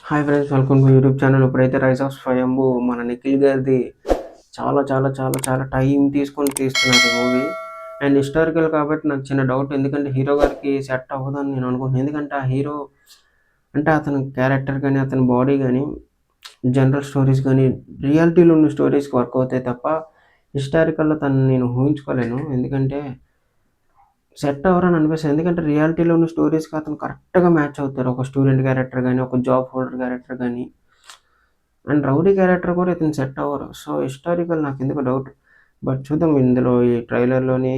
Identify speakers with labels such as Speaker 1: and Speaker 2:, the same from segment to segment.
Speaker 1: Hi friends, welcome to YouTube channel. ఇప్పుడైతే rise of స్వయంభూ మన నిఖిల్ గారిది చాలా చాలా చాలా చాలా టైం తీసుకొని తీస్తున్నారు ఈ మూవీ. అండ్ హిస్టారికల్ కాబట్టి నాకు చిన్న డౌట్, ఎందుకంటే హీరో గారికి సెట్ అవ్వదని నేను అనుకుంటున్నాను. ఎందుకంటే ఆ హీరో అంటే అతని క్యారెక్టర్ కానీ అతని బాడీ కానీ జనరల్ స్టోరీస్ కానీ రియాలిటీలో ఉన్న స్టోరీస్కి వర్క్ అవుతాయి తప్ప హిస్టారికల్లో తను నేను ఊహించుకోలేను. ఎందుకంటే సెట్ అవ్వరని అనిపిస్తుంది. ఎందుకంటే రియాలిటీలో ఉన్న స్టోరీస్కి అతను కరెక్ట్గా మ్యాచ్ అవుతారు. ఒక స్టూడెంట్ క్యారెక్టర్ కానీ, ఒక జాబ్ హోల్డర్ క్యారెక్టర్ కానీ, అండ్ రౌడీ క్యారెక్టర్ కూడా ఇతను సెట్ అవ్వరు. సో హిస్టారికల్ నాకు ఎందుకు డౌట్. బట్ చూద్దాం ఇందులో ఈ ట్రైలర్లోని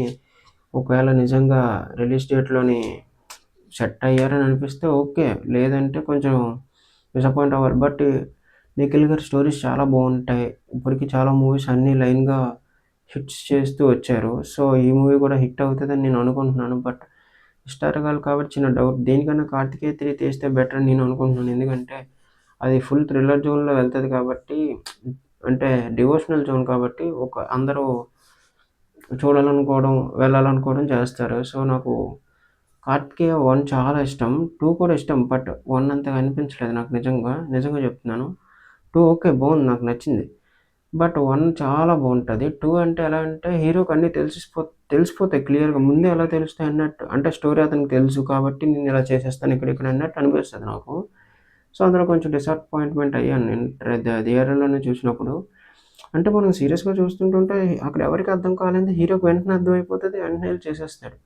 Speaker 1: ఒకవేళ నిజంగా రిలీజ్ డేట్లోని సెట్ అయ్యారని అనిపిస్తే ఓకే, లేదంటే కొంచెం డిసప్పాయింట్ అవ్వాలి. బట్ నిఖిల్ గారి స్టోరీస్ చాలా బాగుంటాయి. ఇప్పటికి చాలా మూవీస్ అన్నీ లైన్గా హిట్స్ చేస్తూ వచ్చారు. సో ఈ మూవీ కూడా హిట్ అవుతుందని నేను అనుకుంటున్నాను. బట్ హిస్టారికల్ కాబట్టి చిన్న డౌట్. దేనికన్నా కార్తికేయ 3 తీస్తే బెటర్ అని నేను అనుకుంటున్నాను. ఎందుకంటే అది ఫుల్ థ్రిల్లర్ జోన్లో వెళ్తుంది కాబట్టి, అంటే డివోషనల్ జోన్ కాబట్టి అందరూ చూడాలనుకోవడం వెళ్ళాలనుకోవడం చేస్తారు. సో నాకు కార్తికేయ 1 చాలా ఇష్టం, 2 కూడా ఇష్టం. బట్ 1 అంతగా అనిపించలేదు నాకు, నిజంగా చెప్తున్నాను. 2 ఓకే, బాగుంది, నాకు నచ్చింది. బట్ 1 చాలా బాగుంటుంది. 2 అంటే ఎలా అంటే హీరోకి అన్నీ తెలిసిపోతాయి క్లియర్గా, ముందే ఎలా తెలుస్తాయి అన్నట్టు. అంటే స్టోరీ అతనికి తెలుసు కాబట్టి నేను ఇలా చేసేస్తాను ఇక్కడ అన్నట్టు అనిపిస్తుంది నాకు. సో అందులో కొంచెం డిసప్పాయింట్మెంట్ అయ్యాను నేను థియేటర్లోనే చూసినప్పుడు. అంటే మనం సీరియస్గా చూస్తుంటుంటే అక్కడ ఎవరికి అర్థం కాలేదు, హీరోకి వెంటనే అర్థమైపోతుంది, వెంటనే వెళ్ళి చేసేస్తాడు.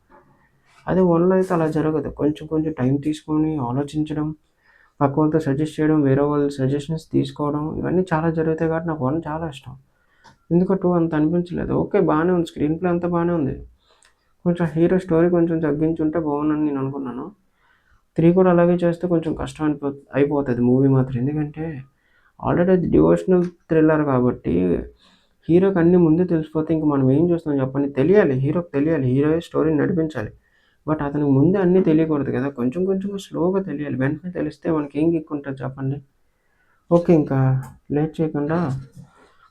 Speaker 1: అదే 1లో అయితే అలా జరగదు. కొంచెం కొంచెం టైం తీసుకొని ఆలోచించడం, పక్క వాళ్ళతో సజెస్ట్ చేయడం, వేరే వాళ్ళ సజెషన్స్ తీసుకోవడం, ఇవన్నీ చాలా జరుగుతాయి కాబట్టి నాకు 1 చాలా ఇష్టం. ఎందుకో 2 అంత అనిపించలేదు. ఓకే, బాగానే ఉంది, స్క్రీన్ ప్లే అంతా బాగానే ఉంది. కొంచెం హీరో స్టోరీ కొంచెం తగ్గించుంటే బాగుందని నేను అనుకున్నాను. 3 కూడా అలాగే చేస్తే కొంచెం కష్టం అయిపోతుంది మూవీ మాత్రం. ఎందుకంటే ఆల్రెడీ అది డివోషనల్ థ్రిల్లర్ కాబట్టి హీరోకి అన్నీ ముందే తెలిసిపోతే ఇంక మనం ఏం చూస్తాం చెప్పండి. హీరోకి తెలియాలి, హీరోయే స్టోరీని నడిపించాలి. బట్ అతనికి ముందే అన్నీ తెలియకూడదు కదా, కొంచెం కొంచెం స్లోగా తెలియాలి. వెంటనే తెలిస్తే మనకి ఏం గిక్కుంటుంది చెప్పండి. ఓకే, ఇంకా లేట్ చేయకుండా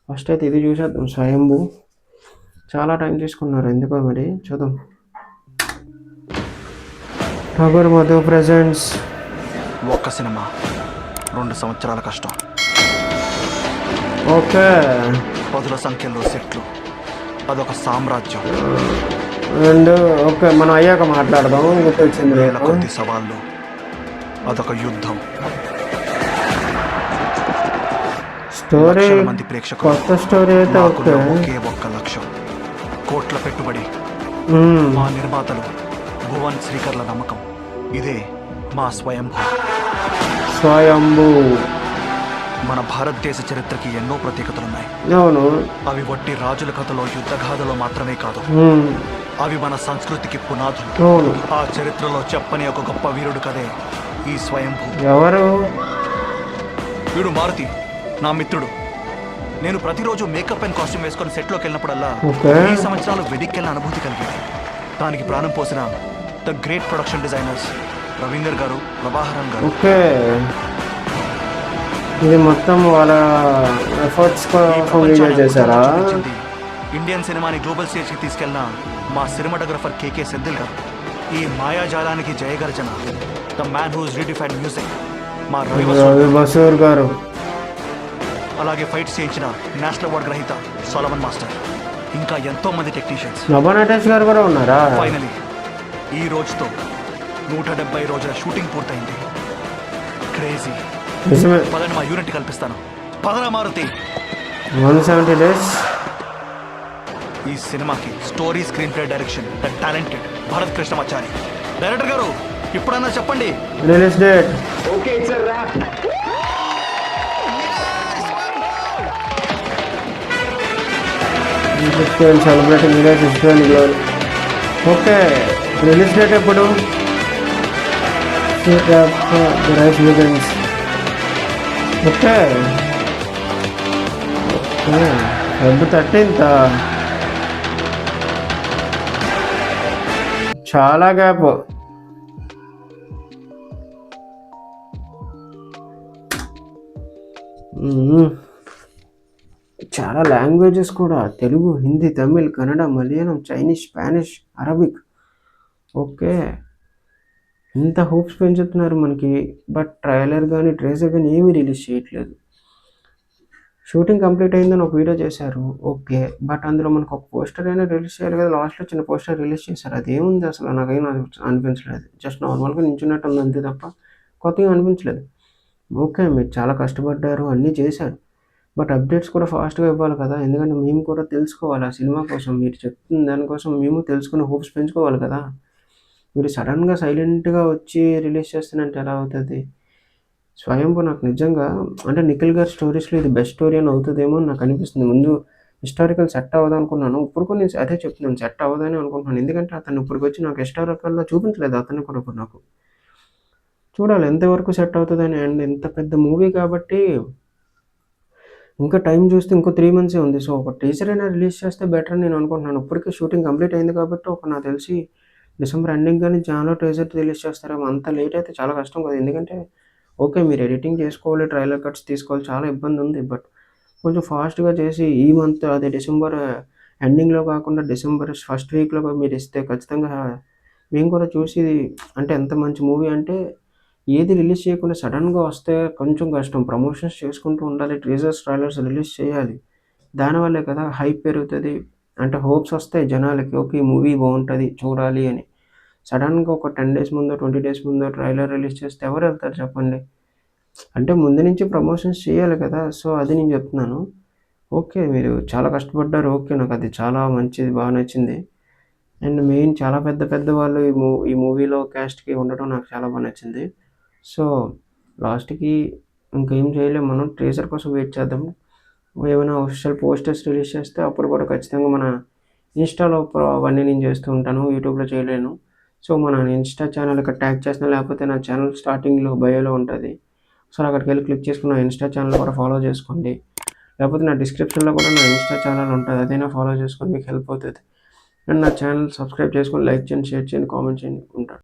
Speaker 1: ఫస్ట్ అయితే ఇది చూసేద్దాం, స్వయంభూ. చాలా టైం తీసుకున్నారు ఎందుకో మరి, చూద్దాం. టగర్ మధు ప్రెజెంట్స్.
Speaker 2: ఒక్క సినిమా 2 సంవత్సరాల కష్టం,
Speaker 1: ఓకే,
Speaker 2: పదుల సంఖ్యలో సెట్లు, అదొక సామ్రాజ్యం.
Speaker 1: అండ్ ఓకే, మనం అయ్యాక మాట్లాడదాం. గుర్తొచ్చింది
Speaker 2: వేల కొద్ది సవాళ్ళు, అదొక యుద్ధం.
Speaker 1: స్టోరీ,
Speaker 2: లక్షల మంది ప్రేక్షకులు,
Speaker 1: కొత్త స్టోరీ అయితే ఓకే.
Speaker 2: ఒకే ఒక్క లక్ష్యం, కోట్ల పెట్టుబడి, మా నిర్మాతలు భువన్ శ్రీకర్ల నమ్మకం. ఇదే మా
Speaker 1: స్వయంభూ.
Speaker 2: మన భారతదేశ చరిత్రకి ఎన్నో ప్రత్యేకతలున్నాయి.
Speaker 1: అవును,
Speaker 2: అవి వట్టి రాజుల కథలో, యుద్ధ గాథలో మాత్రమే కాదు, అవి మన సంస్కృతికి పునాదులు.
Speaker 1: అవును,
Speaker 2: ఆ చరిత్రలో చెప్పని ఒక గొప్ప వీరుడు కదే ఈ స్వయంభూ.
Speaker 1: ఎవరు?
Speaker 2: వీడు మారుతి, నా మిత్రుడు. నేను ప్రతిరోజు మేకప్ అండ్ కాస్ట్యూమ్ వేసుకొని సెట్లోకి వెళ్ళినప్పుడల్లా ఈ సంవత్సరాలు వెడిక్కెళ్ళిన అనుభూతి కలిగేది. దానికి ప్రాణం పోసిన the great production designers Ravinder గారు, ప్రభాహరన్ గారు.
Speaker 1: ఓకే, ఇది మొత్తం వాళ్ళ ఎఫర్ట్స్ కోసం చేశారా?
Speaker 2: ఇండియన్ సినిమాని గ్లోబల్ స్టేజ్కి తీసుకెళ్లిన మా సినిమాటోగ్రఫర్ కేకే సెద్దిల్ గారు. ఈ మాయాజాలానికి జయగర్జన, the man who's redefined music, మా రవి బసూర్ గారు. అలాగే ఫైట్స్ చేయించిన నేషనల్ అవార్డు గ్రహీత సోలమన్ మాస్టర్, ఇంకా ఎంతో మంది టెక్నీషియన్స్.
Speaker 1: నభనటేష్ గారు కూడా ఉన్నారా?
Speaker 2: ఫైనలీ ఈ రోజుతో 170 రోజుల షూటింగ్ పూర్తయింది. క్రేజీ. పదని మా యూనిట్ కల్పిస్తాను. పదరా మారుతి.
Speaker 1: 170 days.
Speaker 2: ఈ సినిమాకి story, screenplay, direction the talented Bharath Krishnamachari. Director garu ఇప్పుడన్నా చెప్పండి
Speaker 1: release date.
Speaker 3: Okay, it's a wrap.
Speaker 1: Celebrating glory. Okay, release date ఎప్పుడు? Rise begins. Okay, Feb 13th. చాలా గ్యాప్. చాలా లాంగ్వేజెస్ కూడా, Telugu, Hindi, Tamil, Kannada, Malayalam, Chinese, Spanish, Arabic. Okay, ఇంత hopes పెంచుతున్నారు మనకి. బట్ ట్రైలర్ గానీ, ట్రైలర్ గానీ ఏమీ రిలీజ్ చేయట్లేదు. షూటింగ్ కంప్లీట్ అయిందని ఒక వీడియో చేశారు. ఓకే. బట్ అందులో మనకు ఒక పోస్టర్ అయినా రిలీజ్ చేయాలి కదా! లాస్ట్‌లో చిన్న పోస్టర్ రిలీజ్ చేశారు. అదేముంది అసలు నాకేం అనిపించలేదు. జస్ట్ నార్మల్‌గా నించున్నట్టుంది అంతే తప్ప కొత్తగా అనిపించలేదు. ఓకే. మీరు చాలా కష్టపడ్డారు, అన్నీ చేశారు. బట్ అప్డేట్స్ కూడా ఫాస్ట్‌గా ఇవ్వాలి కదా! ఎందుకంటే మేము కూడా తెలుసుకోవాలి ఆ సినిమా కోసం. మీరు చెప్తున్న దానికోసం మేము తెలుసుకొని హోప్స్ పెంచుకోవాలి కదా! మీరు సడెన్‌గా సైలెంట్‌గా వచ్చి రిలీజ్ చేస్తానంటే ఎలా అవుతది? స్వయంభూ నాకు నిజంగా అంటే 'నిఖిల్' గారి స్టోరీస్‌లో ఇది బెస్ట్ స్టోరీ అని అవుతదేమో అని నాకనిపిస్తుంది. ముందు హిస్టారికల్ సెట్ అవ్వదనుకున్నాను. ఇప్పుడు కూడా నేను అదే చెప్తున్నాను. సెట్ అవ్వదని అనుకుంటున్నాను. ఎందుకంటే అతను ఇప్పటికొచ్చి నాకు హిస్టారికల్‌లో చూపించలేదు అతన్ని కూడా ఇప్పుడు నాకు. చూడాలి ఎంతవరకు సెట్ అవుతదని. అండ్ ఇంత పెద్ద మూవీ కాబట్టి ఇంకా టైం చూస్తే ఇంకో 3 మంత్సే ఉంది. సో, ఒక టీజర్ అయినా రిలీజ్ చేస్తే బెటర్ అని నేను అనుకుంటున్నాను. ఇప్పటికే షూటింగ్ కంప్లీట్ అయింది కాబట్టి నాకు తెలిసి డిసెంబర్ ఎండింగ్ గాని, జాన్‌లో టీజర్ రిలీజ్ చేస్తారేమో. అంత లేట్ అయితే చాలా కష్టం కదా! ఎందుకంటే ఓకే. మీరు ఎడిటింగ్ చేసుకోవాలి, ట్రైలర్ కట్స్ తీసుకోవాలి చాలా ఇబ్బందుంది. బట్ కొంచెం ఫాస్ట్‌గా చేసి ఈ మంత్ అదే డిసెంబర్ ఎండింగ్‌లో కాకుండా డిసెంబర్ ఫస్ట్ వీక్‌లో మీరిస్తే ఖచ్చితంగా మేము కూడా చూసి అంటే ఎంత మంచి మూవీ అంటే ఏది రిలీజ్ చేయకుండా సడెన్‌గా వస్తే కొంచెం కష్టం. ప్రమోషన్స్ చేసుకుంటూ ఉండాలి. టీజర్స్, ట్రైలర్స్ రిలీజ్ చేయాలి. దానివల్లే కదా హైప్ పెరుగుతది. అంటే హోప్స్ వస్తాయి జనాలకి. ఓకే. ఈ మూవీ బావుంటది చూడాలి అని. సడెన్‌గా ఒక 10 డేస్ ముందో, 20 డేస్ ముందో ట్రైలర్ రిలీజ్ చేస్తే ఎవరెళ్తారు చెప్పండి? అంటే ముందు నుంచి ప్రమోషన్స్ చేయాలి కదా! సో, అది నేను చెప్తున్నాను. ఓకే. మీరు చాలా కష్టపడ్డారు. ఓకే. నాకది చాలా మంచిది బా నచ్చింది. అండ్ మెయిన్ చాలా పెద్ద పెద్ద వాళ్ళు ఈ మూవీలో క్యాస్ట్‌కి ఉండడం నాకు చాలా బా నచ్చింది. సో, లాస్ట్‌కి ఇంకేం చేయలేం మనం. టీజర్ కోసం వెయిట్ చేద్దాం. ఏమైనా అఫీషియల్ పోస్టర్స్ రిలీజ్ చేస్తే అప్పుడు కూడా ఖచ్చితంగా మన ఇన్‌స్టాలో అవన్నీ నేను చేస్తూ ఉంటాను. యూట్యూబ్‌లో చేయలేను. సో, మన ఇన్‌స్టా ఛానల్ ఇక్కడ ట్యాగ్ చేసినా లేకపోతే నా ఛానల్ స్టార్టింగ్‌లో బయోలో ఉంటది. సో, అక్కడికెళ్ళి క్లిక్ చేసుకొని నా ఇన్‌స్టా ఛానల్ కూడా ఫాలో చేసుకోండి. లేకపోతే నా డిస్క్రిప్షన్‌లో కూడా నా ఇన్‌స్టా ఛానల్ ఉంటది. అదైనా ఫాలో చేసుకొని మీకు హెల్ప్ అవుతది. అండ్ నా ఛానల్ సబ్స్క్రైబ్ చేసుకొని లైక్ చేయండి, షేర్ చేయండి, కామెంట్ చేయండి. ఉంటాను.